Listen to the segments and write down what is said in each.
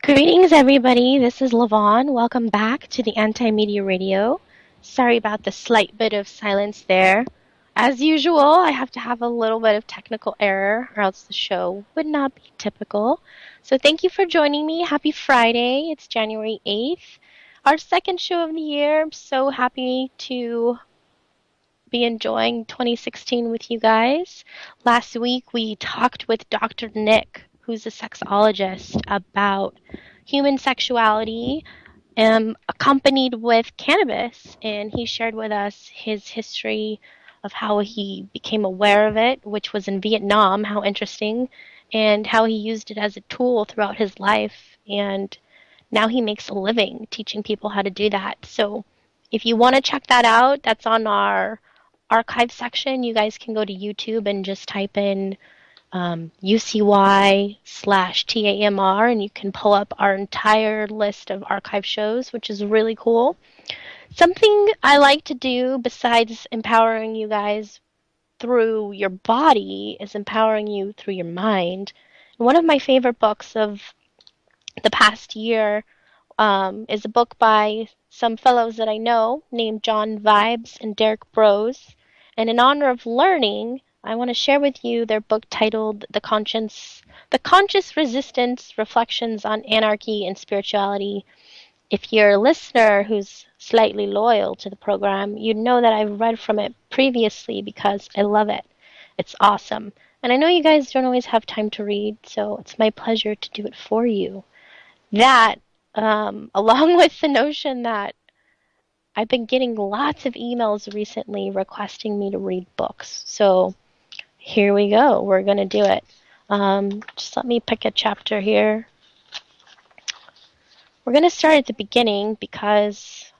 Greetings, everybody. This is Lavonne. Welcome back to the Anti-Media Radio. Sorry about the slight bit of silence there. As usual, I have to have a little bit of technical error, or else the show would not be typical. So thank you for joining me. Happy Friday. It's January 8th, our second show of the year. I'm so happy to be enjoying 2016 with you guys. Last week, we talked with Dr. Nick, who's a sexologist, about human sexuality accompanied with cannabis. And he shared with us his history of how he became aware of it, which was in Vietnam, how interesting, and how he used it as a tool throughout his life. And now he makes a living teaching people how to do that. So if you want to check that out, that's on our archive section. You guys can go to YouTube and just type in UCY/TAMR, and you can pull up our entire list of archive shows, which is really cool. Something I like to do besides empowering you guys through your body is empowering you through your mind. One of my favorite books of the past year is a book by some fellows that I know named John Vibes and Derek Bros. And in honor of learning, I want to share with you their book titled The Conscious Resistance Reflections on Anarchy and Spirituality. If you're a listener who's slightly loyal to the program, you know that I've read from it previously because I love it. It's awesome. And I know you guys don't always have time to read, so it's my pleasure to do it for you. That, along with the notion that I've been getting lots of emails recently requesting me to read books. So here we go. We're going to do it. Just let me pick a chapter here. We're going to start at the beginning because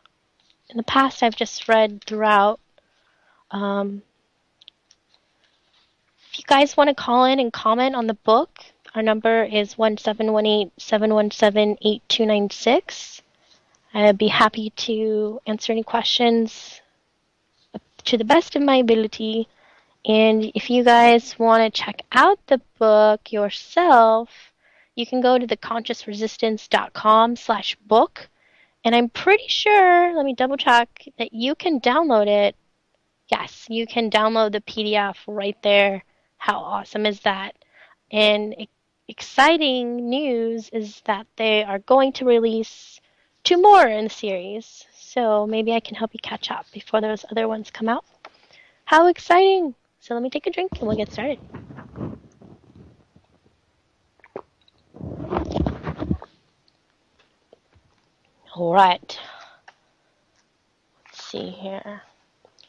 in the past I've just read throughout. If you guys want to call in and comment on the book, our number is 1718-717-8296. I'd be happy to answer any questions to the best of my ability. And if you guys want to check out the book yourself, you can go to theconsciousresistance.com/book. And I'm pretty sure, let me double check, that you can download it. Yes, you can download the PDF right there. How awesome is that? And exciting news is that they are going to release 2 more in the series. So maybe I can help you catch up before those other ones come out. How exciting! So let me take a drink and we'll get started. All right. Let's see here.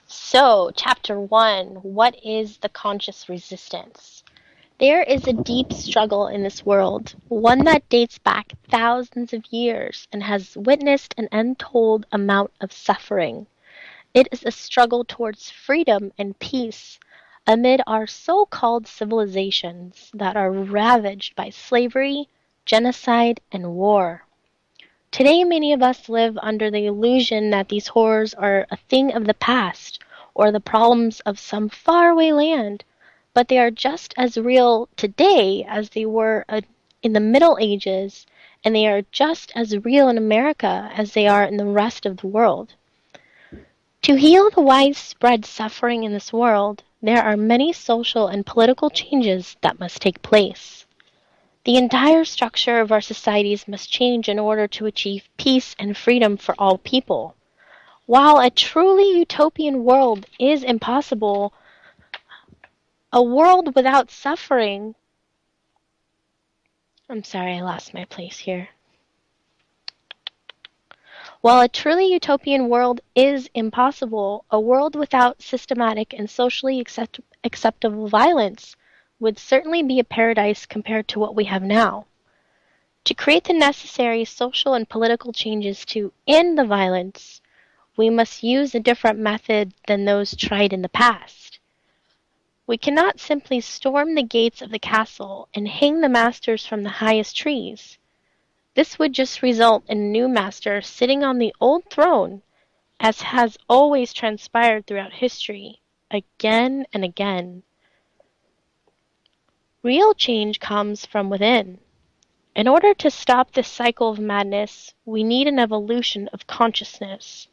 So, Chapter 1, what is the conscious resistance? There is a deep struggle in this world, one that dates back thousands of years and has witnessed an untold amount of suffering. It is a struggle towards freedom and peace amid our so-called civilizations that are ravaged by slavery, genocide, and war. Today, many of us live under the illusion that these horrors are a thing of the past or the problems of some faraway land, but they are just as real today as they were in the Middle Ages, and they are just as real in America as they are in the rest of the world. To heal the widespread suffering in this world, there are many social and political changes that must take place. The entire structure of our societies must change in order to achieve peace and freedom for all people. While a truly utopian world is impossible, a world without suffering... I'm sorry, I lost my place here. While a truly utopian world is impossible, a world without systematic and socially acceptable violence would certainly be a paradise compared to what we have now. To create the necessary social and political changes to end the violence, we must use a different method than those tried in the past. We cannot simply storm the gates of the castle and hang the masters from the highest trees. This would just result in a new master sitting on the old throne, as has always transpired throughout history, again and again. Real change comes from within. In order to stop this cycle of madness, we need an evolution of consciousness.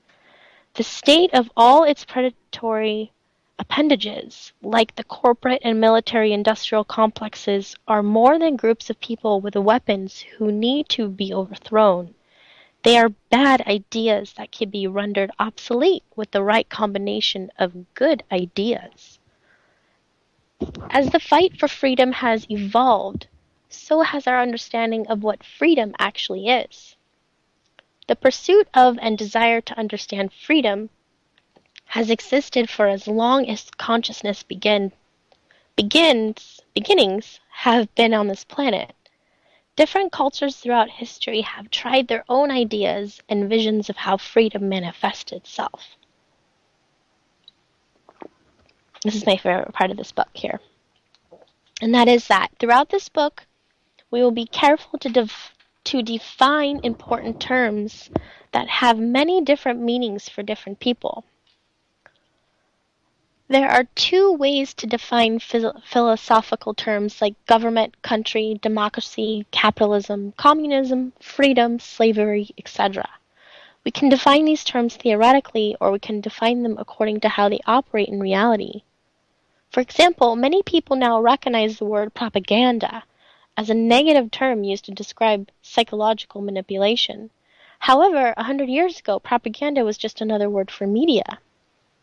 The state of all its predatory appendages, like the corporate and military industrial complexes, are more than groups of people with weapons who need to be overthrown. They are bad ideas that can be rendered obsolete with the right combination of good ideas. As the fight for freedom has evolved, so has our understanding of what freedom actually is. The pursuit of and desire to understand freedom has existed for as long as consciousness beginnings have been on this planet. Different cultures throughout history have tried their own ideas and visions of how freedom manifests itself. This is my favorite part of this book here. And that is that throughout this book, we will be careful to define important terms that have many different meanings for different people. There are two ways to define philosophical terms like government, country, democracy, capitalism, communism, freedom, slavery, etc. We can define these terms theoretically, or we can define them according to how they operate in reality. For example, many people now recognize the word propaganda as a negative term used to describe psychological manipulation. However, 100 years ago, propaganda was just another word for media.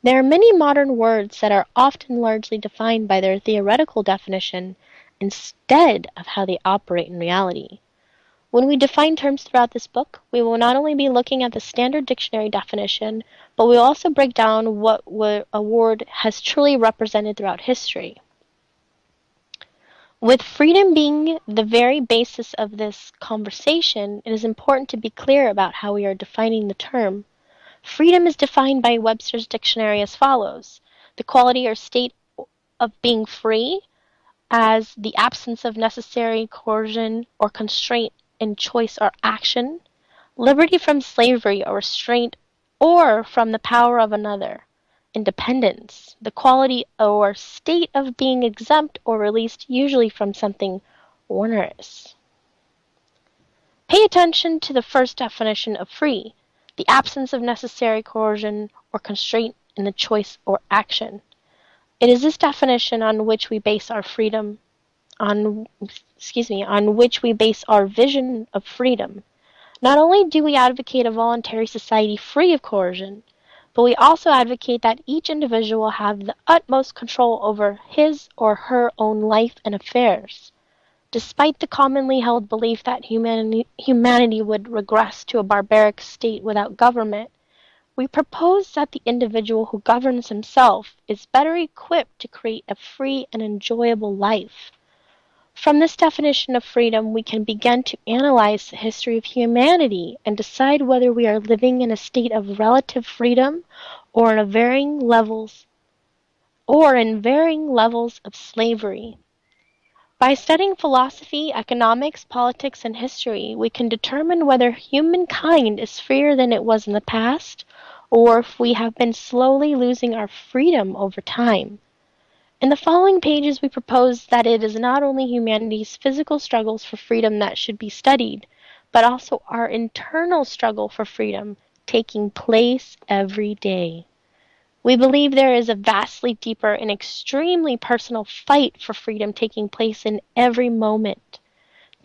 There are many modern words that are often largely defined by their theoretical definition instead of how they operate in reality. When we define terms throughout this book, we will not only be looking at the standard dictionary definition, but we will also break down what a word has truly represented throughout history. With freedom being the very basis of this conversation, it is important to be clear about how we are defining the term. Freedom is defined by Webster's dictionary as follows: the quality or state of being free as the absence of necessary coercion or constraint in choice or action, liberty from slavery or restraint or from the power of another, independence, the quality or state of being exempt or released usually from something onerous. Pay attention to the first definition of free, the absence of necessary coercion or constraint in the choice or action. It is this definition on which we base our freedom, on which we base our vision of freedom. Not only do we advocate a voluntary society free of coercion, but we also advocate that each individual have the utmost control over his or her own life and affairs. Despite the commonly held belief that humanity would regress to a barbaric state without government, we propose that the individual who governs himself is better equipped to create a free and enjoyable life. From this definition of freedom, we can begin to analyze the history of humanity and decide whether we are living in a state of relative freedom or in varying levels of slavery. By studying philosophy, economics, politics, and history, we can determine whether humankind is freer than it was in the past, or if we have been slowly losing our freedom over time. In the following pages, we propose that it is not only humanity's physical struggles for freedom that should be studied, but also our internal struggle for freedom taking place every day. We believe there is a vastly deeper and extremely personal fight for freedom taking place in every moment.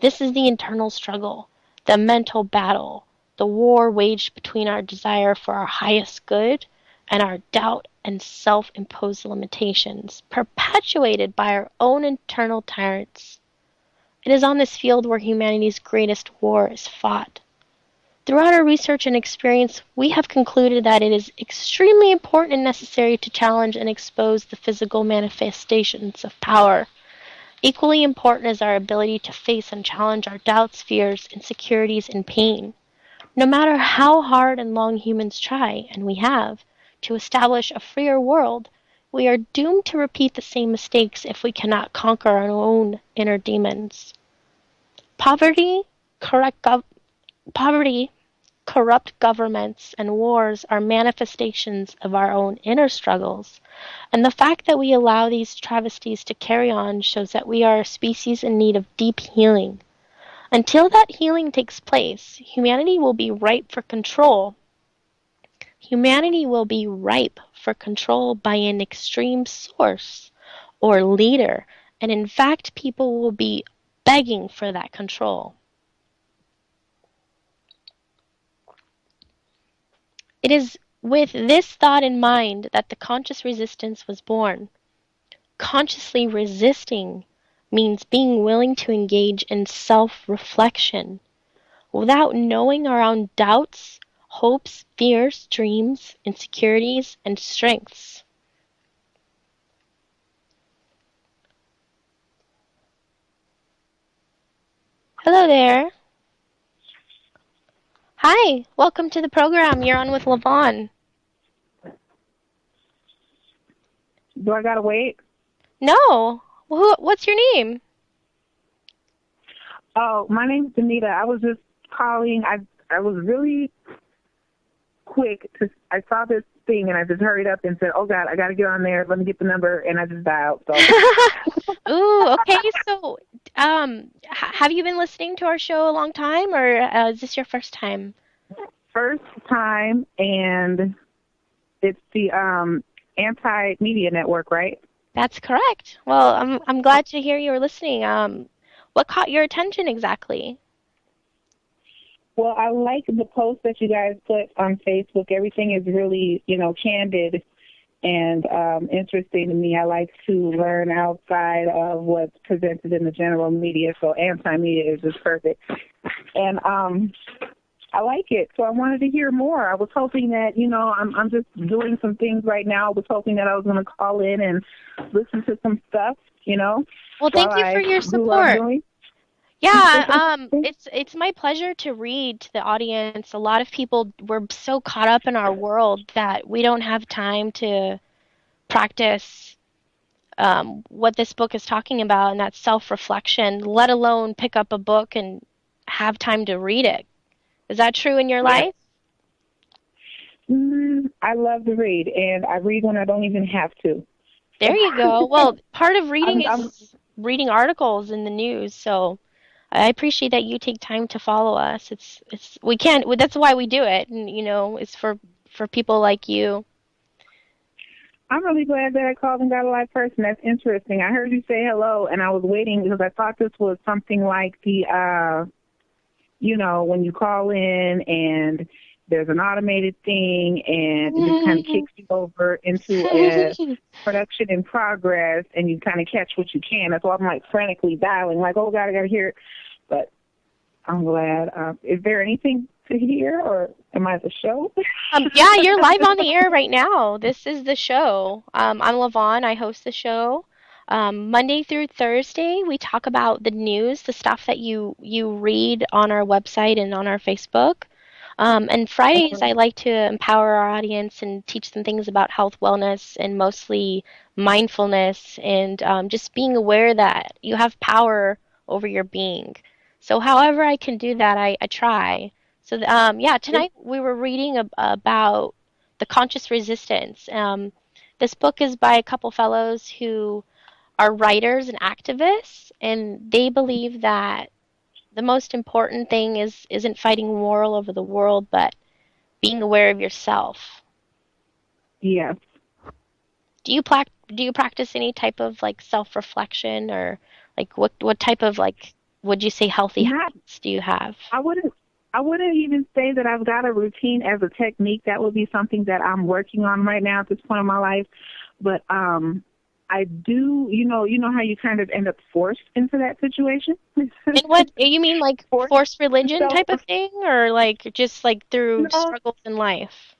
This is the internal struggle, the mental battle, the war waged between our desire for our highest good and our doubt and self-imposed limitations, perpetuated by our own internal tyrants. It is on this field where humanity's greatest war is fought. Throughout our research and experience, we have concluded that it is extremely important and necessary to challenge and expose the physical manifestations of power. Equally important is our ability to face and challenge our doubts, fears, insecurities, and pain. No matter how hard and long humans try, and we have, to establish a freer world, we are doomed to repeat the same mistakes if we cannot conquer our own inner demons. Poverty, corrupt governments, and wars are manifestations of our own inner struggles, and the fact that we allow these travesties to carry on shows that we are a species in need of deep healing. Until that healing takes place, humanity will be ripe for control. Humanity will be ripe for control by an extreme source or leader, and in fact, people will be begging for that control. It is with this thought in mind that the conscious resistance was born. Consciously resisting means being willing to engage in self-reflection without knowing our own doubts, hopes, fears, dreams, insecurities, and strengths. Hello there. Hi, welcome to the program. You're on with Lavonne. Do I gotta wait? No. What's your name? Oh, my name's Danita. I was just calling. I was really quick to. I saw this thing and I just hurried up and said, "Oh God, I gotta get on there. Let me get the number," and I just dialed. So Ooh, okay. So, have you been listening to our show a long time, or is this your first time? first time, and it's the Anti Media Network, right? That's correct. Well, I'm glad to hear you were listening. What caught your attention exactly? Well, I like the post that you guys put on Facebook. Everything is really, candid and interesting to me. I like to learn outside of what's presented in the general media, so anti-media is just perfect. And I like it, so I wanted to hear more. I was hoping that, I'm just doing some things right now. I was hoping that I was going to call in and listen to some stuff, Well, while thank you for I your do what I'm support. doing. Yeah, it's my pleasure to read to the audience. A lot of people, we're so caught up in our world that we don't have time to practice what this book is talking about, and that's self-reflection, let alone pick up a book and have time to read it. Is that true in your Yes. life? I love to read, and I read when I don't even have to. There you go. Well, part of reading I'm is reading articles in the news, so I appreciate that you take time to follow us. It's we can't that's why we do it, and it's for people like you. I'm really glad that I called and got a live person. That's interesting. I heard you say hello, and I was waiting because I thought this was something like the, when you call in and there's an automated thing and it just kind of kicks you over into a production in progress and you kind of catch what you can. That's why I'm like frantically dialing, like, oh God, I got to hear it. But I'm glad. Is there anything to hear or am I at the show? Yeah, you're live on the air right now. This is the show. I'm Lavonne. I host the show. Monday through Thursday, we talk about the news, the stuff that you read on our website and on our Facebook. And Fridays, I like to empower our audience and teach them things about health, wellness, and mostly mindfulness and just being aware that you have power over your being. So, however I can do that, I try. So, yeah, tonight we were reading about the conscious resistance. This book is by a couple fellows who are writers and activists, and they believe that the most important thing isn't fighting war all over the world, but being aware of yourself. Yes. Do you practice any type of like self-reflection or like what type of like would you say healthy Not habits do you have? I wouldn't even say that I've got a routine as a technique. That would be something that I'm working on right now at this point in my life. But I do, how you kind of end up forced into that situation. And what you mean like Forced forced religion self, type of thing or like just like through no, struggles in life?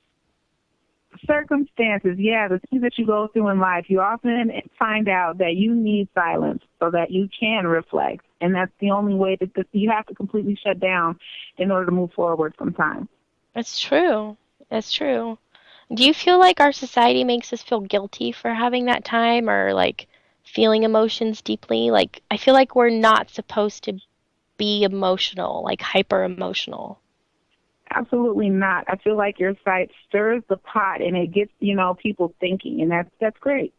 circumstances. Yeah, the things that you go through in life, you often find out that you need silence so that you can reflect, and that's the only way that you have to completely shut down in order to move forward sometimes. It's true. It's true. Do you feel like our society makes us feel guilty for having that time or like feeling emotions deeply? Like, I feel like we're not supposed to be emotional, like hyper emotional. Absolutely not. I feel like your site stirs the pot and it gets, people thinking, and that's great.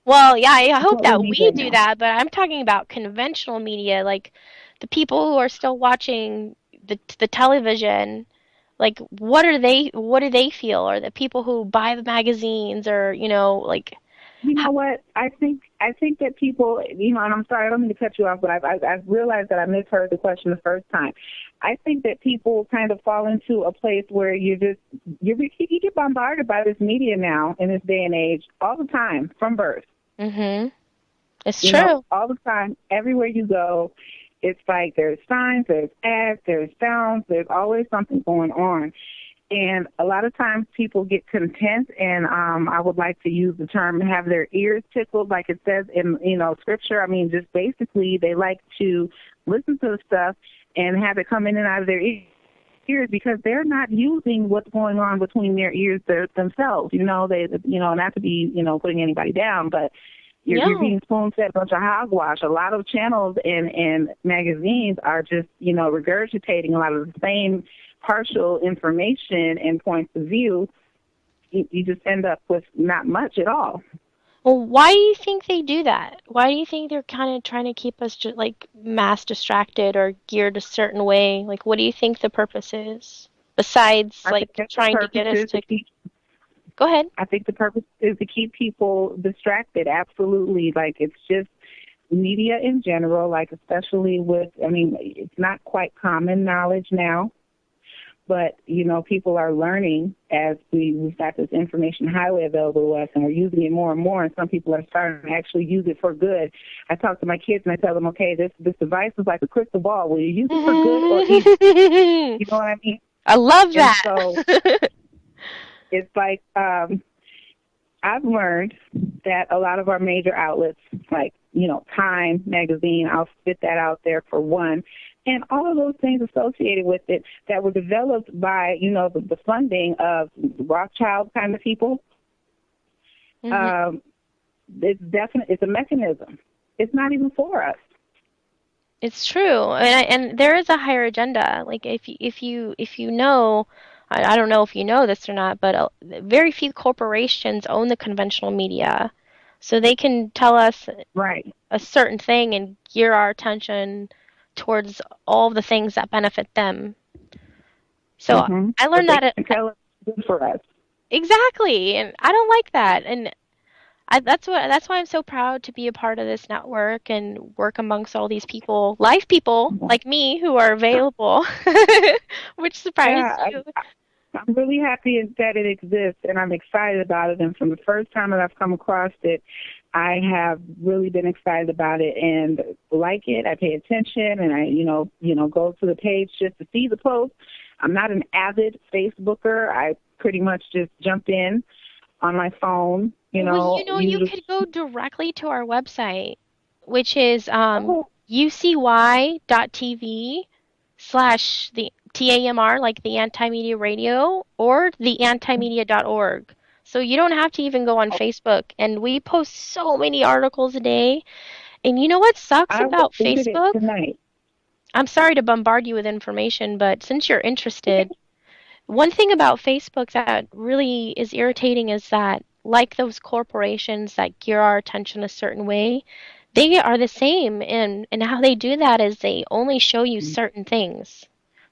Well, yeah, I That's hope what we that need we right do now. that, but I'm talking about conventional media, like the people who are still watching the television. Like, what do they feel? Or the people who buy the magazines, or like, You ha- know what? I think that people, and I'm sorry, I don't mean to cut you off, but I've realized that I misheard the question the first time. I think that people kind of fall into a place where you get bombarded by this media now in this day and age all the time from birth. mhm, it's true. All the time, everywhere you go, it's like there's signs, there's ads, there's sounds, there's always something going on. And a lot of times people get content, and I would like to use the term have their ears tickled, like it says in scripture. I mean, just basically they like to listen to the stuff and have it come in and out of their ears because they're not using what's going on between their ears themselves. Not to be putting anybody down, but you're No. being spoon fed a bunch of hogwash. A lot of channels and magazines are just regurgitating a lot of the same partial information and points of view. You just end up with not much at all. Well, why do you think they do that? Why do you think they're kind of trying to keep us just like mass distracted or geared a certain way? Like, what do you think the purpose is? Besides, I think like, that the trying to purpose get us is to to keep. go ahead. I think the purpose is to keep people distracted. Absolutely, like it's just media in general. Like especially with, I mean, it's not quite common knowledge now. But, people are learning as we've got this information highly available to us, and we're using it more and more, and some people are starting to actually use it for good. I talk to my kids, and I tell them, okay, this device is like a crystal ball. Will you use it for good or evil? I You know what I mean? love And that. so it's like I've learned that a lot of our major outlets, like, Time Magazine, I'll spit that out there for one, and all of those things associated with it that were developed by, the funding of Rothschild kind of people, Mhm. um, it's a mechanism. It's not even for us. It's true, and there is a higher agenda. Like if you know, I don't know if you know this or not, but very few corporations own the conventional media, so they can tell us Right. a certain thing and gear our attention towards all the things that benefit them. So I But learned they that can tell it's good for us. exactly, and I don't like that, and that's why I'm so proud to be a part of this network and work amongst all these people, live people like me who are available, which surprised Yeah, you. I'm really happy that it exists, and I'm excited about it. And from the first time that I've come across it, I have really been excited about it and like it. I pay attention, and I, go to the page just to see the post. I'm not an avid Facebooker. I pretty much just jump in on my phone, Well, you usually. could go directly to our website, which is Oh, ucy.tv/ the TAMR, like the Anti-Media Radio, or the antimedia.org. So you don't have to even go on Facebook. And we post so many articles a day. And you know what sucks I will about visit it Facebook? tonight. I'm sorry to bombard you with information, but since you're interested, one thing about Facebook that really is irritating is that, like those corporations that gear our attention a certain way, they are the same. And how they do that is they only show you certain things.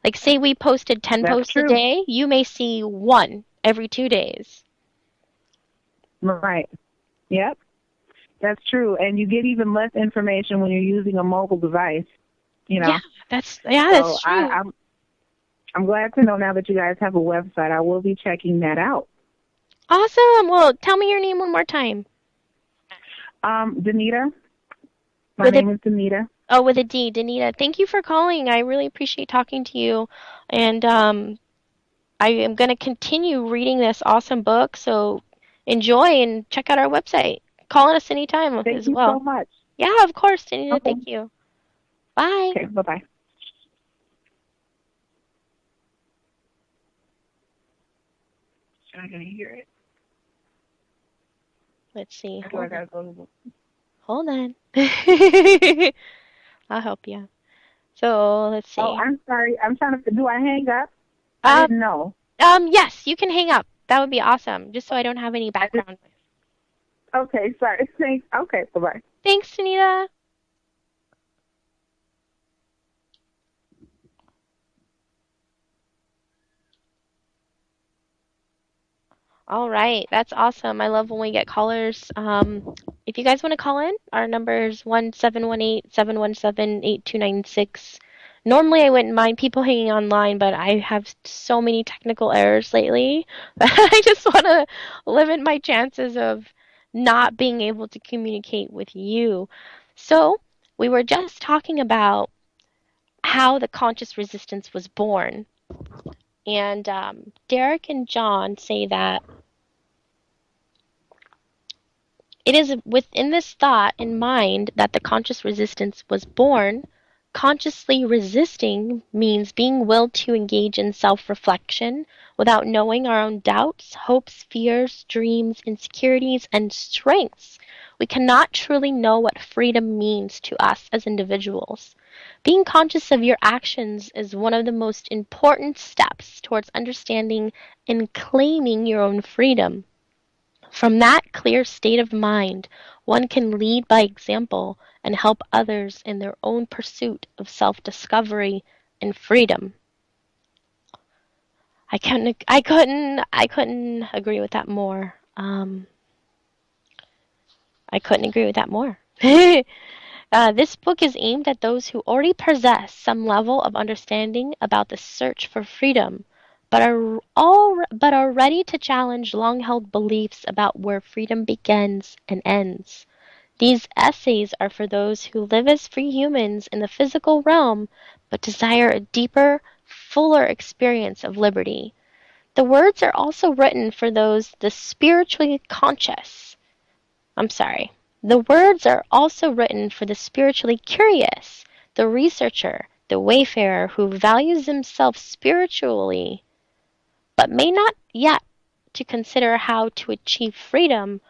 Like, say we posted 10 That's posts a true. day, you may see one every 2 days. Right. Yep. That's true. And you get even less information when you're using a mobile device, you Yeah, know. that's So true. I'm glad to know now that you guys have a website. I will be checking that out. Awesome. Well, tell me your name one more time. Danita. My With a name is Danita. Oh, with a D, Danita. Thank you for calling. I really appreciate talking to you. And I am going to continue reading this awesome book. So enjoy and check out our website. Call us anytime Thank as you so well. much. Yeah, of course, Danita. Okay. Thank you. Bye. Okay. Bye bye. Am I gonna hear it? Let's see. Or do I Hold on. gotta go to the? Hold on. I'll help you. So let's Oh, see. I'm sorry. I'm trying to. Do I hang up? I Um, didn't know. yes, you can hang up. That would be awesome. Just so I don't have any I just background. Okay, sorry. Thanks. Okay, bye bye. Thanks, Sunita. All right, that's awesome. I love when we get callers. If you guys want to call in, our number is 1-718-717-8296. Normally, I wouldn't mind people hanging online, but I have so many technical errors lately that I just want to limit my chances of not being able to communicate with you. So, we were just talking about how the conscious resistance was born. And Derek and John say that it is within this thought and mind that the conscious resistance was born. Consciously resisting means being willed to engage in self reflection without knowing our own doubts, hopes, fears, dreams, insecurities, and strengths. We cannot truly know what freedom means to us as individuals. Being conscious of your actions is one of the most important steps towards understanding and claiming your own freedom. From that clear state of mind, one can lead by example and help others in their own pursuit of self-discovery and freedom. I couldn't agree with that more. I couldn't agree with that more. This book is aimed at those who already possess some level of understanding about the search for freedom, but are ready to challenge long-held beliefs about where freedom begins and ends. These essays are for those who live as free humans in the physical realm, but desire a deeper, fuller experience of liberty. The words are also written for those the spiritually conscious. I'm sorry. The words are also written for the spiritually curious, the researcher, the wayfarer who values himself spiritually, but may not yet to consider how to achieve freedom,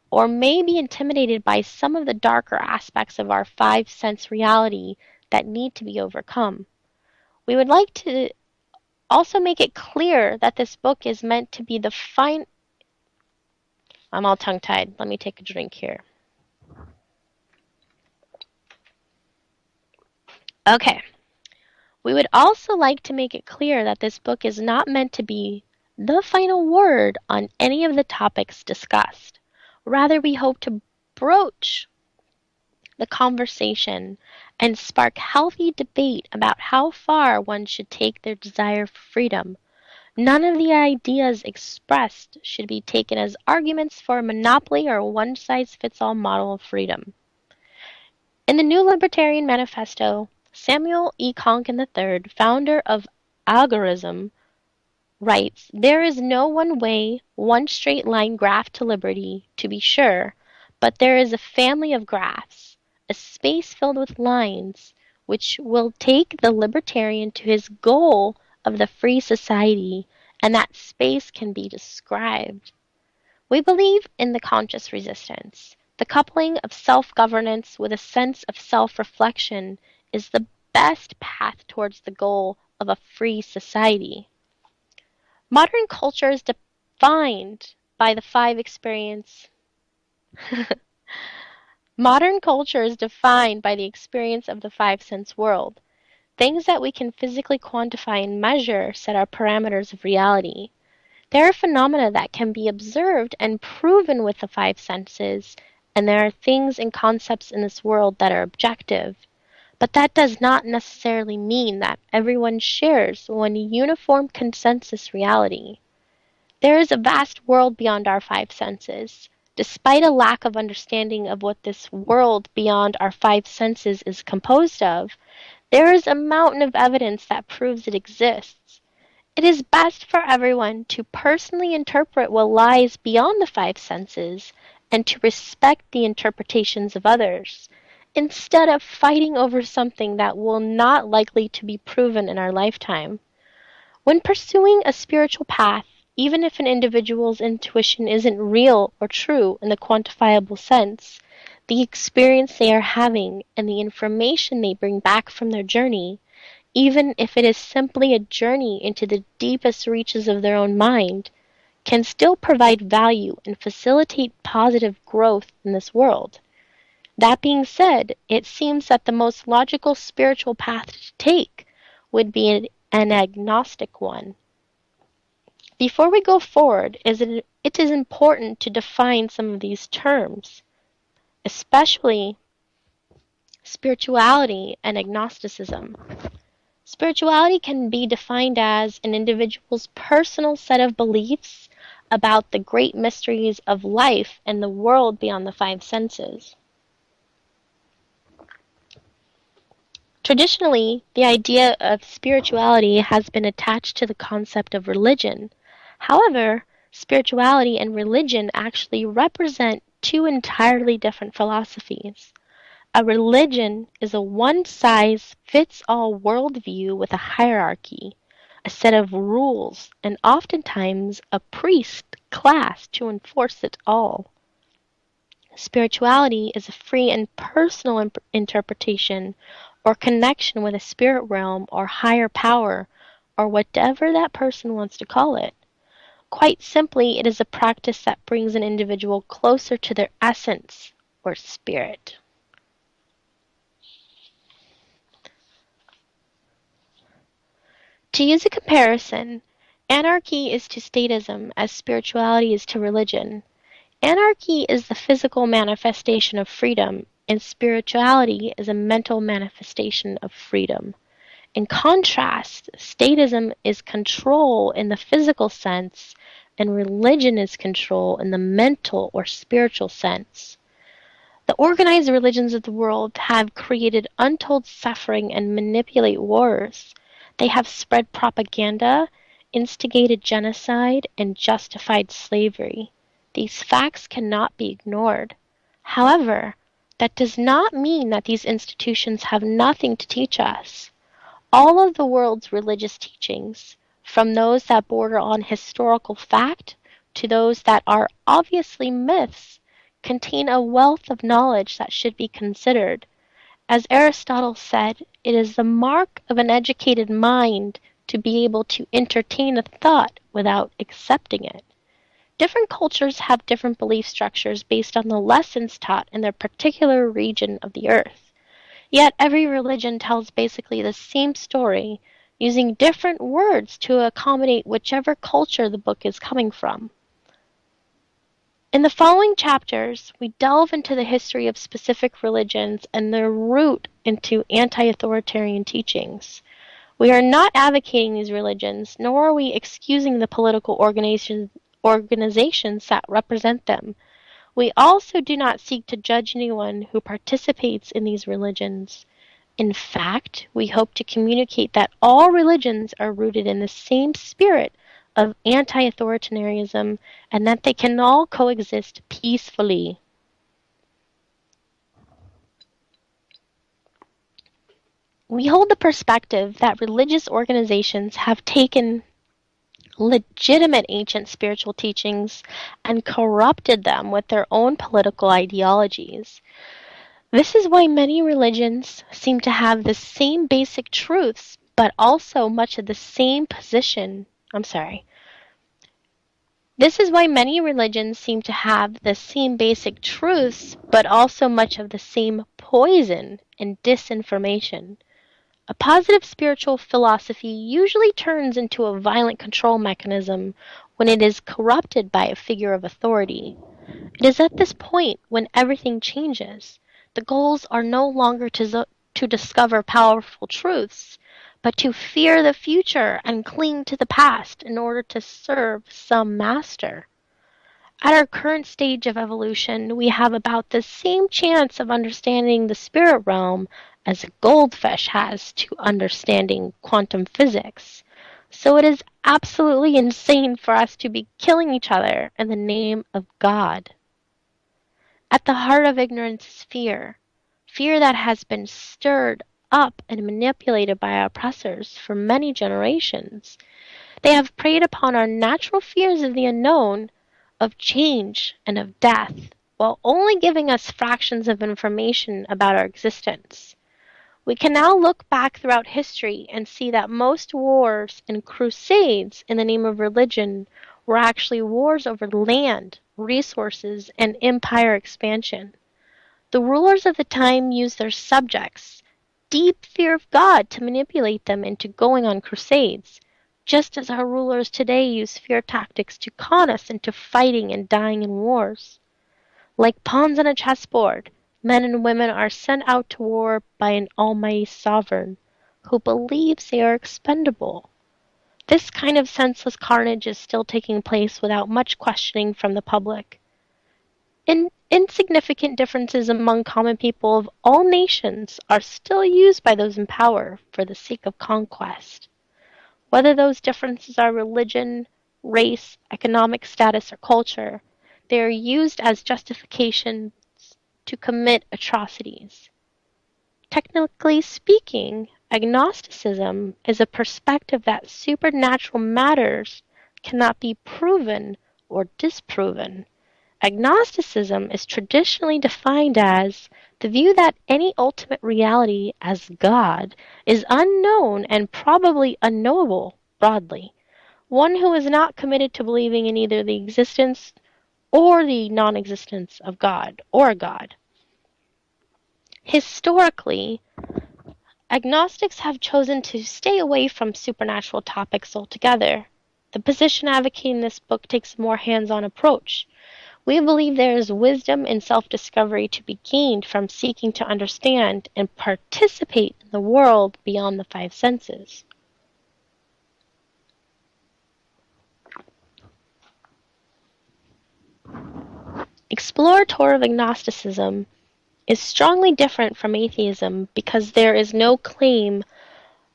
or may be intimidated by some of the darker aspects of our five sense reality that need to be overcome. We would like to also make it clear that this book is meant to be the fine. I'm all tongue tied. Let me take a drink here. Okay. We would also like to make it clear that this book is not meant to be the final word on any of the topics discussed. Rather, we hope to broach the conversation and spark healthy debate about how far one should take their desire for freedom. None of the ideas expressed should be taken as arguments for a monopoly or a one-size-fits-all model of freedom. In the New Libertarian Manifesto, Samuel E. Konkin III, founder of Algorithm, writes, "There is no one way, one straight line graph to liberty, to be sure, but there is a family of graphs, a space filled with lines, which will take the libertarian to his goal of the free society, and that space can be described." We believe in the conscious resistance. The coupling of self-governance with a sense of self-reflection is the best path towards the goal of a free society. Modern culture is defined by the five experience. Modern culture is defined by the experience of the five sense world. Things that we can physically quantify and measure set our parameters of reality. There are phenomena that can be observed and proven with the five senses, and there are things and concepts in this world that are objective. But that does not necessarily mean that everyone shares one uniform consensus reality. There is a vast world beyond our five senses. Despite a lack of understanding of what this world beyond our five senses is composed of, there is a mountain of evidence that proves it exists. It is best for everyone to personally interpret what lies beyond the five senses and to respect the interpretations of others, instead of fighting over something that will not likely to be proven in our lifetime. When pursuing a spiritual path, even if an individual's intuition isn't real or true in the quantifiable sense, the experience they are having and the information they bring back from their journey, even if it is simply a journey into the deepest reaches of their own mind, can still provide value and facilitate positive growth in this world. That being said, it seems that the most logical spiritual path to take would be an agnostic one. Before we go forward, it is important to define some of these terms, especially spirituality and agnosticism. Spirituality can be defined as an individual's personal set of beliefs about the great mysteries of life and the world beyond the five senses. Traditionally, the idea of spirituality has been attached to the concept of religion. However, spirituality and religion actually represent two entirely different philosophies. A religion is a one-size-fits-all worldview with a hierarchy, a set of rules, and oftentimes a priest class to enforce it all. Spirituality is a free and personal interpretation or connection with a spirit realm or higher power, or whatever that person wants to call it. Quite simply, it is a practice that brings an individual closer to their essence or spirit. To use a comparison, anarchy is to statism as spirituality is to religion. Anarchy is the physical manifestation of freedom, and spirituality is a mental manifestation of freedom. In contrast, statism is control in the physical sense, and religion is control in the mental or spiritual sense. The organized religions of the world have created untold suffering and manipulate wars. They have spread propaganda, instigated genocide, and justified slavery. These facts cannot be ignored. However, that does not mean that these institutions have nothing to teach us. All of the world's religious teachings, from those that border on historical fact to those that are obviously myths, contain a wealth of knowledge that should be considered. As Aristotle said, it is the mark of an educated mind to be able to entertain a thought without accepting it. Different cultures have different belief structures based on the lessons taught in their particular region of the earth. Yet every religion tells basically the same story, using different words to accommodate whichever culture the book is coming from. In the following chapters, we delve into the history of specific religions and their root into anti-authoritarian teachings. We are not advocating these religions, nor are we excusing the political organizations that represent them. We also do not seek to judge anyone who participates in these religions. In fact, we hope to communicate that all religions are rooted in the same spirit of anti-authoritarianism and that they can all coexist peacefully. We hold the perspective that religious organizations have taken legitimate ancient spiritual teachings and corrupted them with their own political ideologies. This is why many religions seem to have the same basic truths, but also much of the same position. This is why many religions seem to have the same basic truths, but also much of the same poison and disinformation. A positive spiritual philosophy usually turns into a violent control mechanism when it is corrupted by a figure of authority. It is at this point when everything changes. The goals are no longer to discover powerful truths, but to fear the future and cling to the past in order to serve some master. At our current stage of evolution, we have about the same chance of understanding the spirit realm as a goldfish has to understanding quantum physics. So it is absolutely insane for us to be killing each other in the name of God. At the heart of ignorance is fear. Fear that has been stirred up and manipulated by our oppressors for many generations. They have preyed upon our natural fears of the unknown, of change, and of death, while only giving us fractions of information about our existence. We can now look back throughout history and see that most wars and crusades in the name of religion were actually wars over land, resources, and empire expansion. The rulers of the time used their subjects' deep fear of God to manipulate them into going on crusades, just as our rulers today use fear tactics to con us into fighting and dying in wars. Like pawns on a chessboard, men and women are sent out to war by an almighty sovereign who believes they are expendable. This kind of senseless carnage is still taking place without much questioning from the public. Insignificant differences among common people of all nations are still used by those in power for the sake of conquest. Whether those differences are religion, race, economic status, or culture, they are used as justifications to commit atrocities. Technically speaking, agnosticism is a perspective that supernatural matters cannot be proven or disproven. Agnosticism is traditionally defined as the view that any ultimate reality, as God, is unknown and probably unknowable broadly. One who is not committed to believing in either the existence or the non existence of God or God. Historically, agnostics have chosen to stay away from supernatural topics altogether. The position advocated in this book takes a more hands on approach. We believe there is wisdom and self discovery to be gained from seeking to understand and participate in the world beyond the five senses. Exploratory agnosticism is strongly different from atheism because there is no claim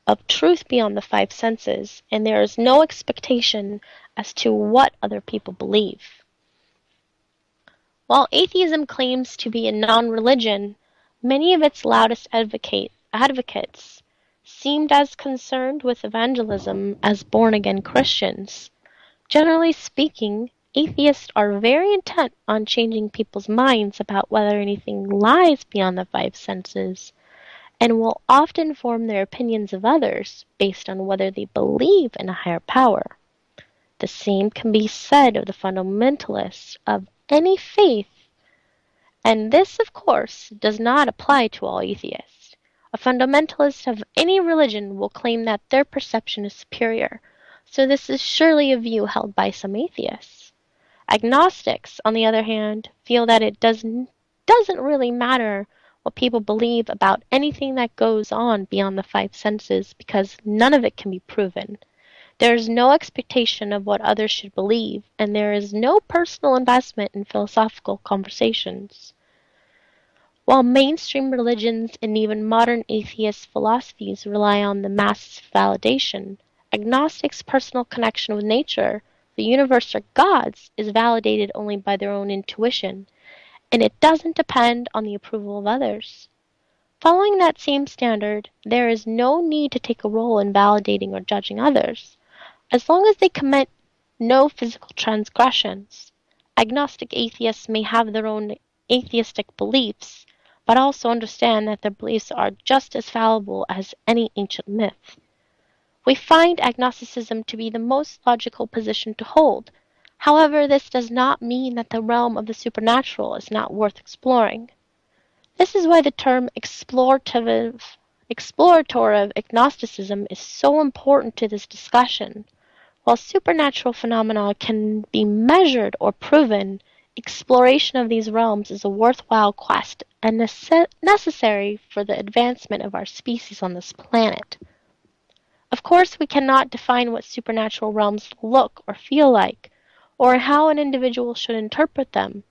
of truth beyond the five senses, and there is no expectation as to what other people believe. While atheism claims to be a non-religion, many of its loudest advocates seemed as concerned with evangelism as born-again Christians. Generally speaking, atheists are very intent on changing people's minds about whether anything lies beyond the five senses, and will often form their opinions of others based on whether they believe in a higher power. The same can be said of the fundamentalists of any faith, and this, of course, does not apply to all atheists. A fundamentalist of any religion will claim that their perception is superior, so this is surely a view held by some atheists. Agnostics, on the other hand, feel that it doesn't really matter what people believe about anything that goes on beyond the five senses because none of it can be proven. There is no expectation of what others should believe, and there is no personal investment in philosophical conversations. While mainstream religions and even modern atheist philosophies rely on the mass validation, agnostics' personal connection with nature, the universe, or gods is validated only by their own intuition, and it doesn't depend on the approval of others. Following that same standard, there is no need to take a role in validating or judging others, as long as they commit no physical transgressions. Agnostic atheists may have their own atheistic beliefs, but also understand that their beliefs are just as fallible as any ancient myth. We find agnosticism to be the most logical position to hold. However, this does not mean that the realm of the supernatural is not worth exploring. This is why the term exploratory agnosticism is so important to this discussion. While supernatural phenomena can be measured or proven, exploration of these realms is a worthwhile quest and necessary for the advancement of our species on this planet. Of course, we cannot define what supernatural realms look or feel like, or how an individual should interpret them.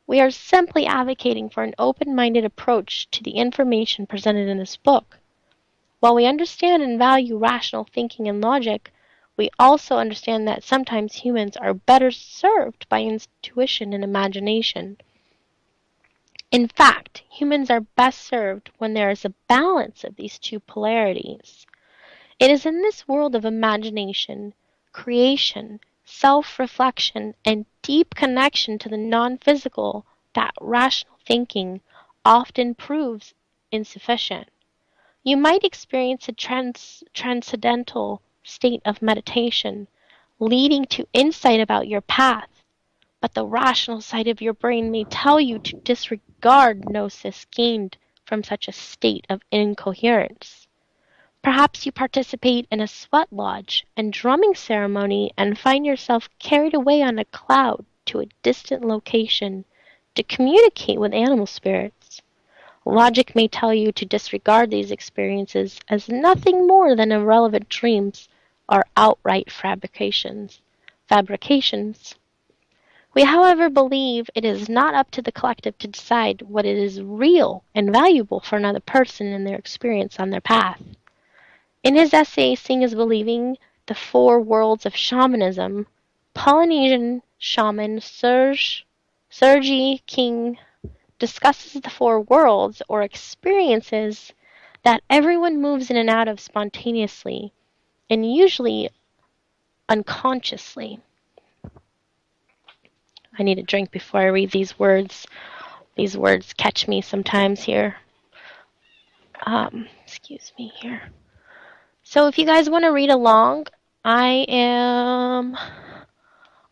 We are simply advocating for an open-minded approach to the information presented in this book. While we understand and value rational thinking and logic, we also understand that sometimes humans are better served by intuition and imagination. In fact, humans are best served when there is a balance of these two polarities. It is in this world of imagination, creation, self-reflection, and deep connection to the non-physical that rational thinking often proves insufficient. You might experience a transcendental state of meditation, leading to insight about your path, but the rational side of your brain may tell you to disregard gnosis gained from such a state of incoherence. Perhaps you participate in a sweat lodge and drumming ceremony and find yourself carried away on a cloud to a distant location to communicate with animal spirits. Logic may tell you to disregard these experiences as nothing more than irrelevant dreams or outright fabrications. We, however, believe it is not up to the collective to decide what is real and valuable for another person in their experience on their path. In his essay, Seeing is Believing, The Four Worlds of Shamanism, Polynesian shaman Sergi King discusses the four worlds, or experiences, that everyone moves in and out of spontaneously, and usually unconsciously. I need a drink before I read these words. These words catch me sometimes here. Excuse me here. So if you guys want to read along, I am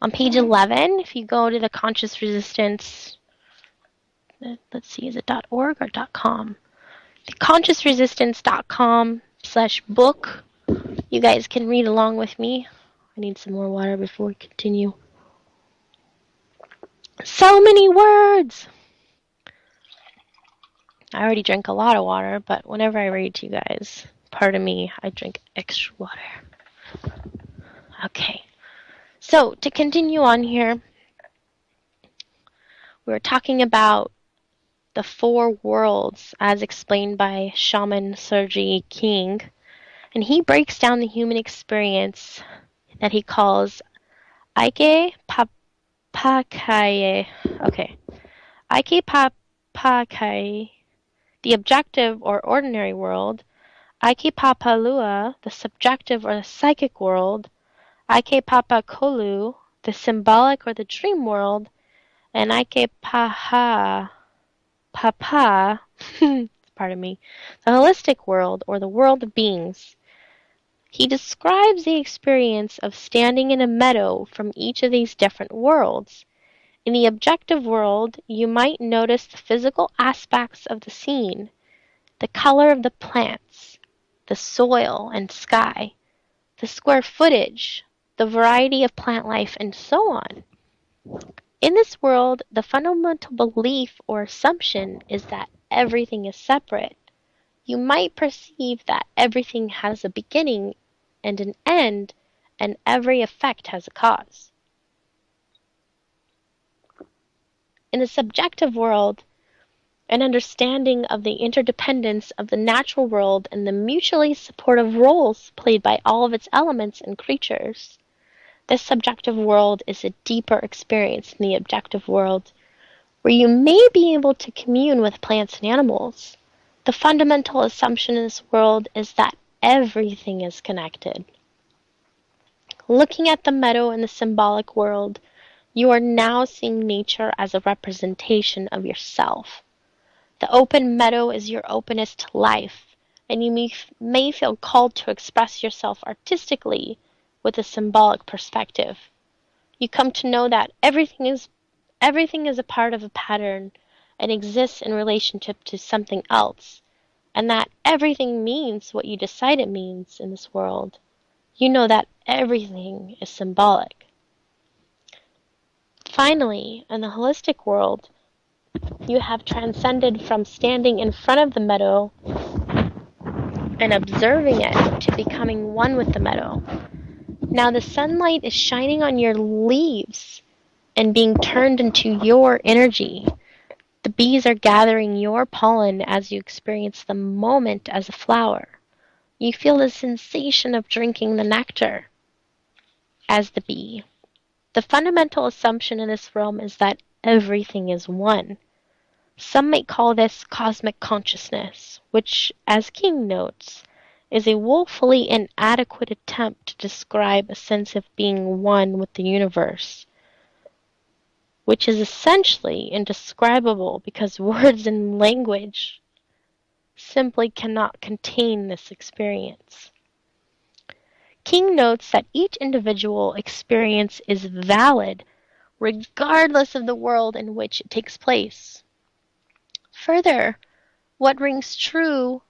on page 11. If you go to the Conscious Resistance, let's see, is it .org or .com? consciousresistance.com/book. You guys can read along with me. I need some more water before we continue. So many words! I already drank a lot of water, but whenever I read to you guys, pardon me, I drink extra water. Okay. So, to continue on here, we're talking about the four worlds as explained by Shaman Sergi King, and he breaks down the human experience that he calls Aike Papakaye. Okay. Aike Papakaye, the objective or ordinary world. Aike Papalua, the subjective or the psychic world. Aike Papakolu, the symbolic or the dream world. And Aike Papa, pardon me, the holistic world or the world of beings. He describes the experience of standing in a meadow from each of these different worlds. In the objective world, you might notice the physical aspects of the scene, the color of the plants, the soil and sky, the square footage, the variety of plant life, and so on. In this world, the fundamental belief or assumption is that everything is separate. You might perceive that everything has a beginning and an end, and every effect has a cause. In the subjective world, an understanding of the interdependence of the natural world and the mutually supportive roles played by all of its elements and creatures. This subjective world is a deeper experience than the objective world, where you may be able to commune with plants and animals. The fundamental assumption in this world is that everything is connected. Looking at the meadow in the symbolic world, you are now seeing nature as a representation of yourself. The open meadow is your openness to life, and you may feel called to express yourself artistically with a symbolic perspective. You come to know that everything is a part of a pattern and exists in relationship to something else, and that everything means what you decide it means in this world. You know that everything is symbolic. Finally, in the holistic world, you have transcended from standing in front of the meadow and observing it to becoming one with the meadow. Now the sunlight is shining on your leaves and being turned into your energy. The bees are gathering your pollen as you experience the moment as a flower. You feel the sensation of drinking the nectar as the bee. The fundamental assumption in this realm is that everything is one. Some might call this cosmic consciousness, which, as King notes, is a woefully inadequate attempt to describe a sense of being one with the universe, which is essentially indescribable because words and language simply cannot contain this experience. King notes that each individual experience is valid regardless of the world in which it takes place. Further, what rings true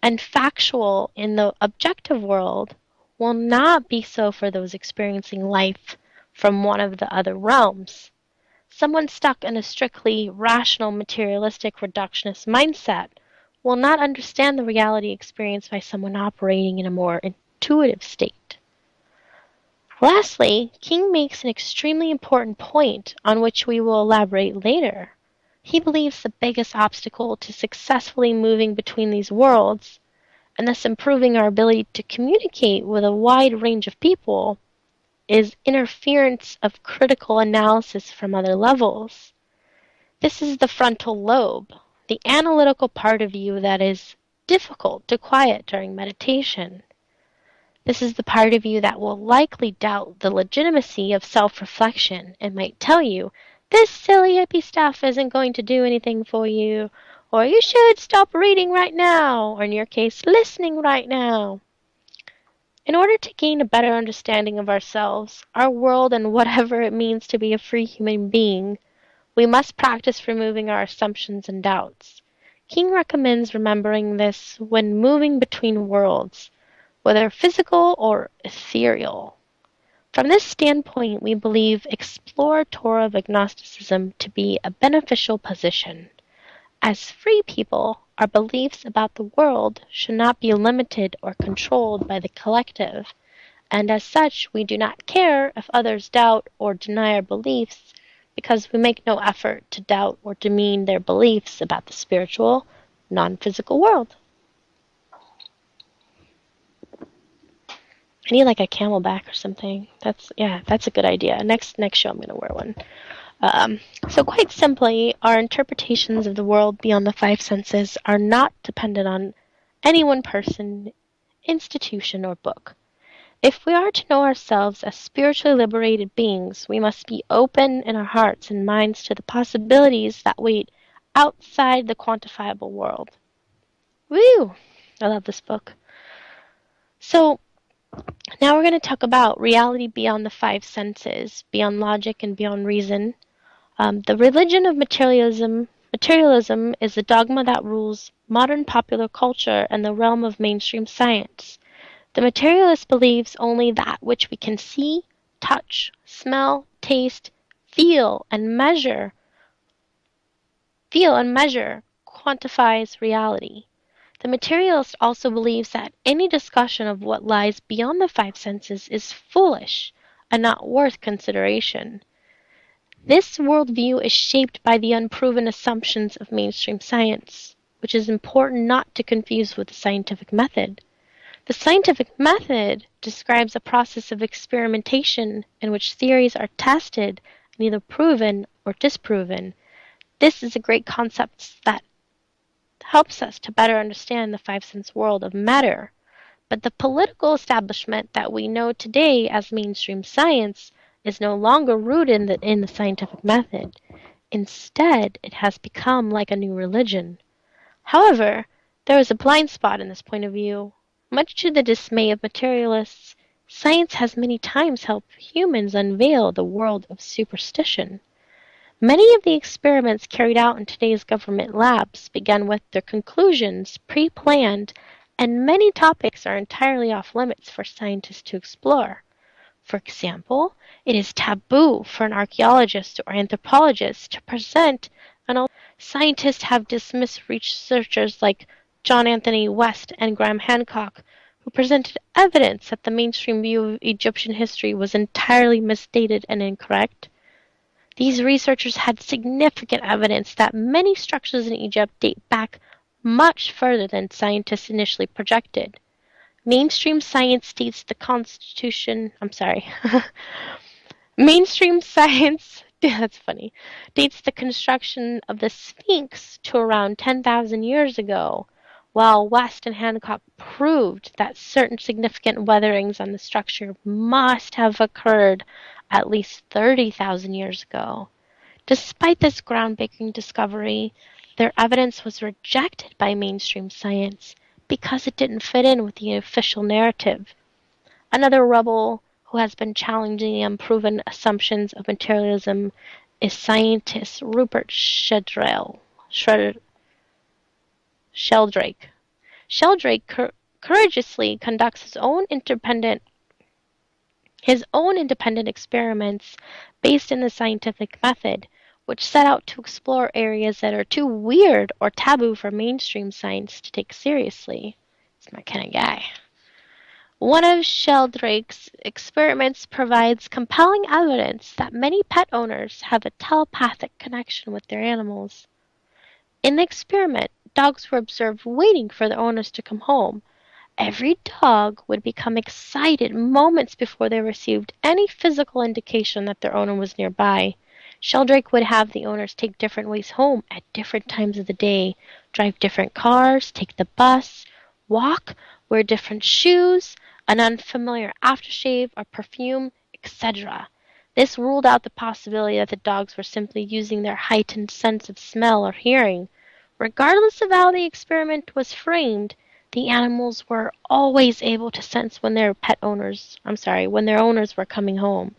and factual in the objective world will not be so for those experiencing life from one of the other realms. Someone stuck in a strictly rational, materialistic, reductionist mindset will not understand the reality experienced by someone operating in a more intuitive state. Lastly, King makes an extremely important point on which we will elaborate later. He believes the biggest obstacle to successfully moving between these worlds, and thus improving our ability to communicate with a wide range of people, is interference of critical analysis from other levels. This is the frontal lobe, the analytical part of you that is difficult to quiet during meditation. This is the part of you that will likely doubt the legitimacy of self-reflection and might tell you, this silly hippie stuff isn't going to do anything for you, or you should stop reading right now, or in your case, listening right now. In order to gain a better understanding of ourselves, our world, and whatever it means to be a free human being, we must practice removing our assumptions and doubts. King recommends remembering this when moving between worlds, whether physical or ethereal. From this standpoint, we believe exploratorial agnosticism to be a beneficial position. As free people, our beliefs about the world should not be limited or controlled by the collective, and as such, we do not care if others doubt or deny our beliefs because we make no effort to doubt or demean their beliefs about the spiritual, non-physical world. I need like a camelback or something. That's a good idea. Next show I'm gonna wear one. So quite simply, our interpretations of the world beyond the five senses are not dependent on any one person, institution, or book. If we are to know ourselves as spiritually liberated beings, we must be open in our hearts and minds to the possibilities that wait outside the quantifiable world. Woo! I love this book. So now we're going to talk about reality beyond the five senses, beyond logic and beyond reason. The religion of materialism is the dogma that rules modern popular culture and the realm of mainstream science. The materialist believes only that which we can see, touch, smell, taste, feel and measure quantifies reality. The materialist also believes that any discussion of what lies beyond the five senses is foolish and not worth consideration. This worldview is shaped by the unproven assumptions of mainstream science, which is important not to confuse with the scientific method. The scientific method describes a process of experimentation in which theories are tested and either proven or disproven. This is a great concept that helps us to better understand the five sense world of matter. But the political establishment that we know today as mainstream science is no longer rooted in the scientific method. Instead, it has become like a new religion. However, there is a blind spot in this point of view. Much to the dismay of materialists, science has many times helped humans unveil the world of superstition. Many of the experiments carried out in today's government labs began with their conclusions pre-planned, and many topics are entirely off limits for scientists to explore. For example, it is taboo for an archaeologist or anthropologist to present an alternative. Scientists have dismissed researchers like John Anthony West and Graham Hancock, who presented evidence that the mainstream view of Egyptian history was entirely misstated and incorrect. These researchers had significant evidence that many structures in Egypt date back much further than scientists initially projected. Mainstream science dates the Constitution. I'm sorry. Mainstream science, that's funny, dates the construction of the Sphinx to around 10,000 years ago, while West and Hancock proved that certain significant weatherings on the structure must have occurred at least 30,000 years ago. Despite this groundbreaking discovery, their evidence was rejected by mainstream science because it didn't fit in with the official narrative. Another rebel who has been challenging the unproven assumptions of materialism is scientist Rupert Sheldrake. Sheldrake courageously conducts his own independent experiments based in the scientific method, which set out to explore areas that are too weird or taboo for mainstream science to take seriously. It's my kind of guy. One of Sheldrake's experiments provides compelling evidence that many pet owners have a telepathic connection with their animals. In the experiment, dogs were observed waiting for their owners to come home. Every dog would become excited moments before they received any physical indication that their owner was nearby. Sheldrake would have the owners take different ways home at different times of the day, drive different cars, take the bus, walk, wear different shoes, an unfamiliar aftershave or perfume, etc. This ruled out the possibility that the dogs were simply using their heightened sense of smell or hearing. Regardless of how the experiment was framed, the animals were always able to sense when their owners were coming home.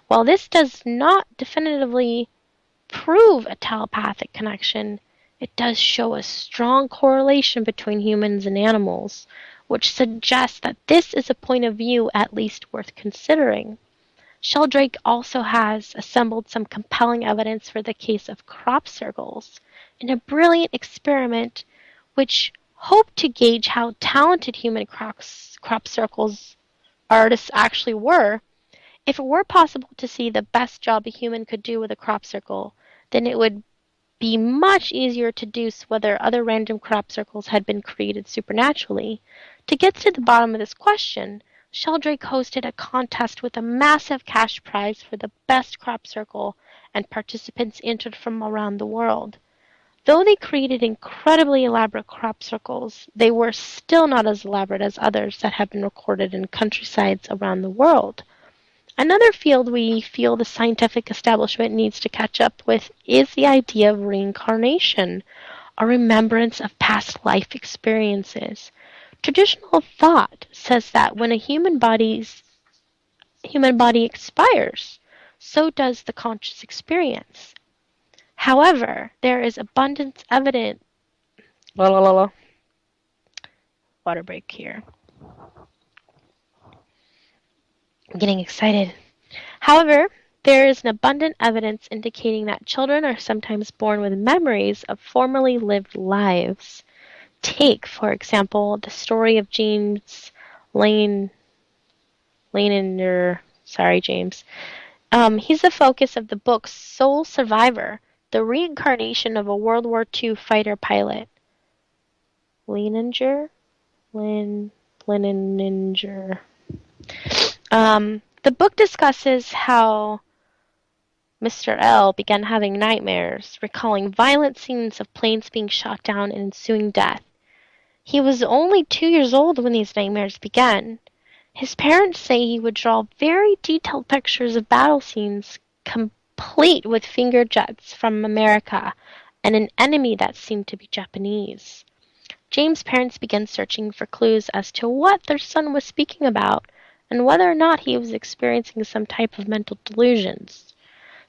While this does not definitively prove a telepathic connection, it does show a strong correlation between humans and animals, which suggests that this is a point of view at least worth considering. Sheldrake also has assembled some compelling evidence for the case of crop circles in a brilliant experiment which hoped to gauge how talented human crop circles artists actually were. If it were possible to see the best job a human could do with a crop circle, then it would be much easier to deduce whether other random crop circles had been created supernaturally. To get to the bottom of this question, Sheldrake hosted a contest with a massive cash prize for the best crop circle, and participants entered from around the world. Though they created incredibly elaborate crop circles, they were still not as elaborate as others that have been recorded in countrysides around the world. Another field we feel the scientific establishment needs to catch up with is the idea of reincarnation, a remembrance of past life experiences. Traditional thought says that when a human body expires, so does the conscious experience. However, there is abundant evidence. La la la la. Water break here. I'm getting excited. However, there is an abundant evidence indicating that children are sometimes born with memories of formerly lived lives. Take, for example, the story of James Lane Lanenger. Sorry, James. He's the focus of the book Soul Survivor, the reincarnation of a World War II fighter pilot. Lanenger? Lanenger. The book discusses how Mr. L began having nightmares, recalling violent scenes of planes being shot down and ensuing death. He was only 2 years old when these nightmares began. His parents say he would draw very detailed pictures of battle scenes, complete with finger jets from America and an enemy that seemed to be Japanese. James' parents began searching for clues as to what their son was speaking about and whether or not he was experiencing some type of mental delusions.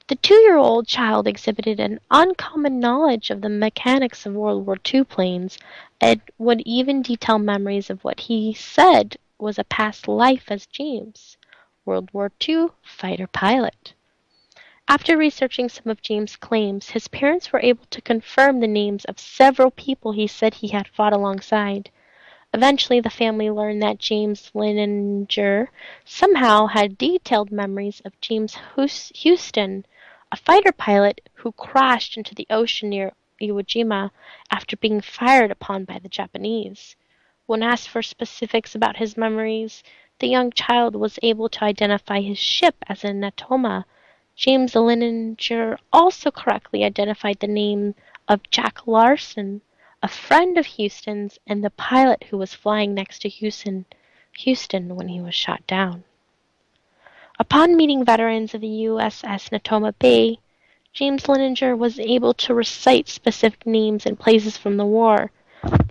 The 2-year-old child exhibited an uncommon knowledge of the mechanics of World War II planes and would even detail memories of what he said was a past life as James, World War II fighter pilot. After researching some of James' claims, his parents were able to confirm the names of several people he said he had fought alongside. Eventually, the family learned that James Lininger somehow had detailed memories of James Houston, a fighter pilot who crashed into the ocean near Iwo Jima after being fired upon by the Japanese. When asked for specifics about his memories, the young child was able to identify his ship as a Natoma. James Lininger also correctly identified the name of Jack Larson, a friend of Houston's and the pilot who was flying next to Houston when he was shot down. Upon meeting veterans of the USS Natoma Bay, James Lininger was able to recite specific names and places from the war.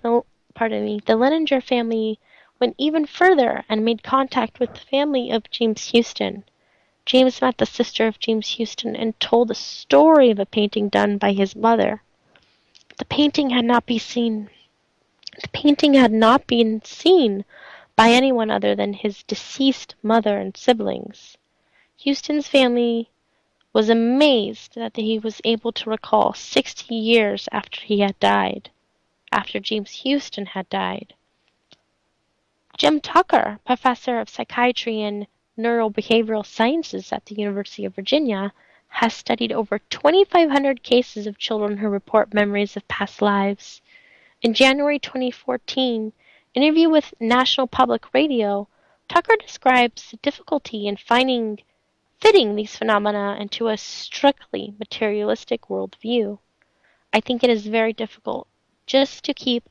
The Lininger family went even further and made contact with the family of James Houston. James met the sister of James Houston and told the story of a painting done by his mother. The painting had not been seen. The painting had not been seen by anyone other than his deceased mother and siblings. Houston's family was amazed that he was able to recall 60 years after he had died, after James Houston had died. Jim Tucker, professor of psychiatry and neurobehavioral sciences at the University of Virginia, has studied over 2,500 cases of children who report memories of past lives. In January 2014, interview with National Public Radio, Tucker describes the difficulty in fitting these phenomena into a strictly materialistic worldview. I think it is very difficult just to keep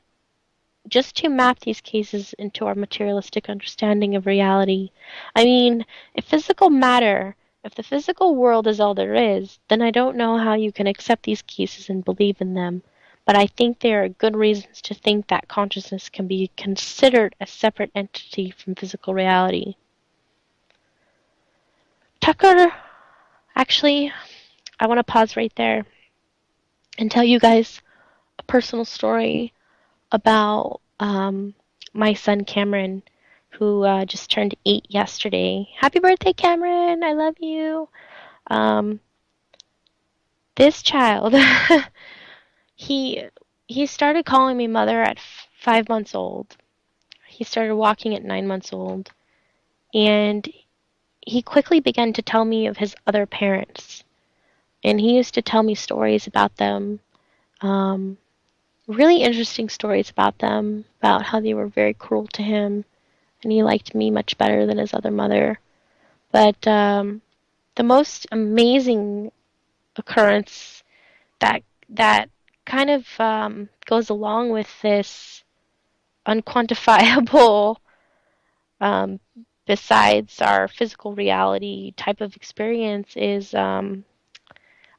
just to map these cases into our materialistic understanding of reality. I mean, if the physical world is all there is, then I don't know how you can accept these cases and believe in them. But I think there are good reasons to think that consciousness can be considered a separate entity from physical reality. Tucker, actually, I want to pause right there and tell you guys a personal story about my son Cameron, who just turned 8 yesterday. Happy birthday, Cameron! I love you. Um, this child, he he started calling me mother at 5 months old. He started walking at 9 months old, and he quickly began to tell me of his other parents. And he used to tell me stories about them, um, really interesting stories about them, about how they were very cruel to him, and he liked me much better than his other mother. But the most amazing occurrence that kind of goes along with this unquantifiable, um, besides our physical reality type of experience is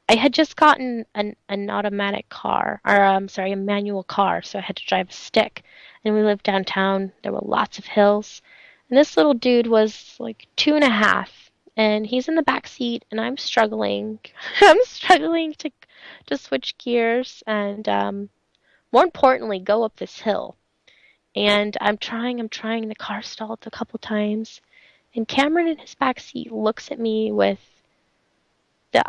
I had just gotten an automatic car, or I'm sorry, a manual car, so I had to drive a stick. And we lived downtown. There were lots of hills. And this little dude was like 2.5, and he's in the back seat, and I'm struggling. I'm struggling to switch gears and, more importantly, go up this hill. And I'm trying. The car stalled a couple times, and Cameron in his back seat looks at me with the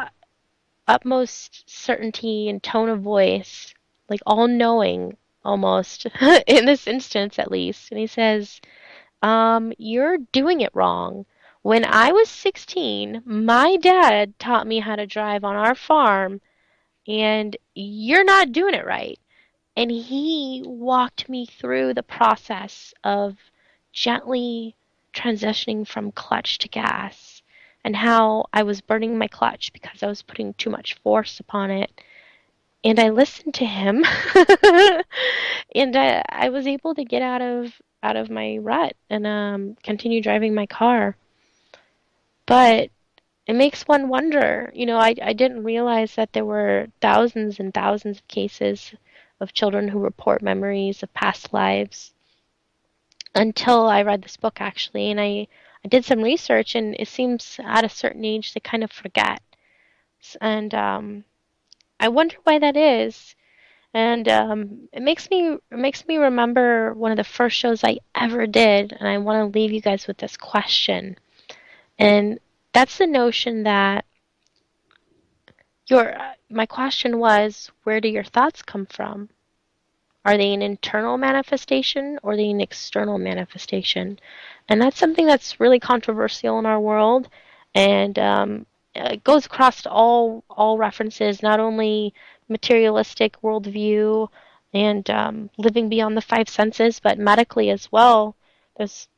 utmost certainty and tone of voice, like all knowing almost, in this instance at least. And he says, you're doing it wrong. When I was 16, my dad taught me how to drive on our farm, and you're not doing it right. And he walked me through the process of gently transitioning from clutch to gas and how I was burning my clutch because I was putting too much force upon it. And I listened to him, and I was able to get out of my rut and continue driving my car. But it makes one wonder. I didn't realize that there were thousands and thousands of cases of children who report memories of past lives until I read this book, actually. And I did some research, and it seems at a certain age they kind of forget. And I wonder why that is. And it makes me remember one of the first shows I ever did, and I want to leave you guys with this question. And that's the notion that my question was, where do your thoughts come from? Are they an internal manifestation or are they an external manifestation? And that's something that's really controversial in our world, and it goes across all references, not only materialistic worldview and living beyond the five senses, but medically as well. There's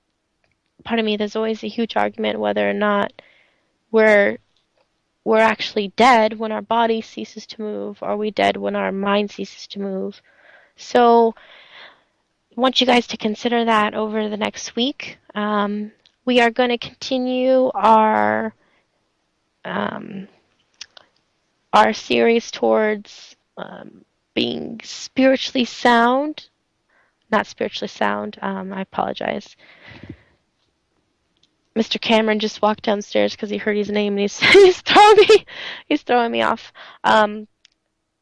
there's always a huge argument whether or not we're we're actually dead when our body ceases to move, or are we dead when our mind ceases to move? So I want you guys to consider that over the next week. We are going to continue um, our series towards being spiritually sound, not spiritually sound. I apologize. Mr. Cameron just walked downstairs because he heard his name and he's throwing me off.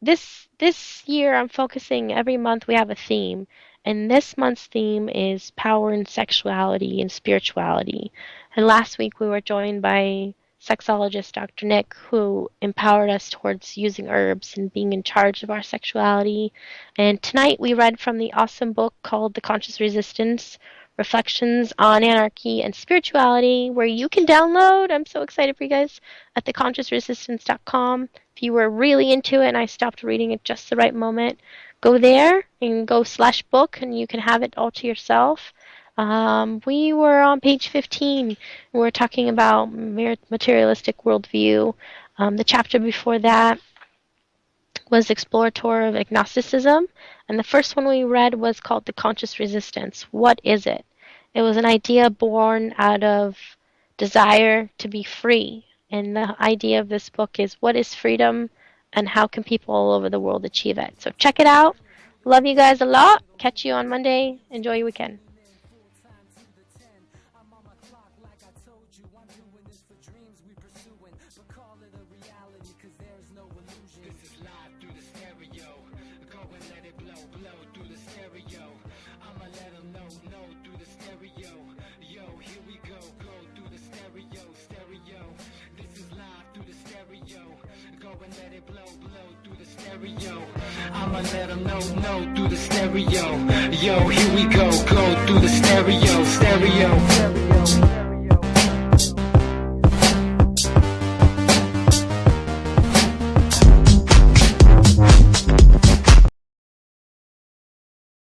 This year I'm focusing. Every month we have a theme, and this month's theme is power and sexuality and spirituality. And last week we were joined by sexologist Dr. Nick, who empowered us towards using herbs and being in charge of our sexuality. And tonight we read from the awesome book called The Conscious Resistance: Reflections on Anarchy and Spirituality, where you can download. I'm so excited for you guys at theconsciousresistance.com. If you were really into it and I stopped reading at just the right moment, go there and go /book and you can have it all to yourself. We were on page 15 and we're talking about materialistic worldview. The chapter before that was exploratory of agnosticism, and the first one we read was called The Conscious Resistance. What is it? It was an idea born out of desire to be free. And the idea of this book is, what is freedom and how can people all over the world achieve it? So check it out. Love you guys a lot. Catch you on Monday. Enjoy your weekend. I'ma let them know through the stereo. Yo, here we go through the stereo.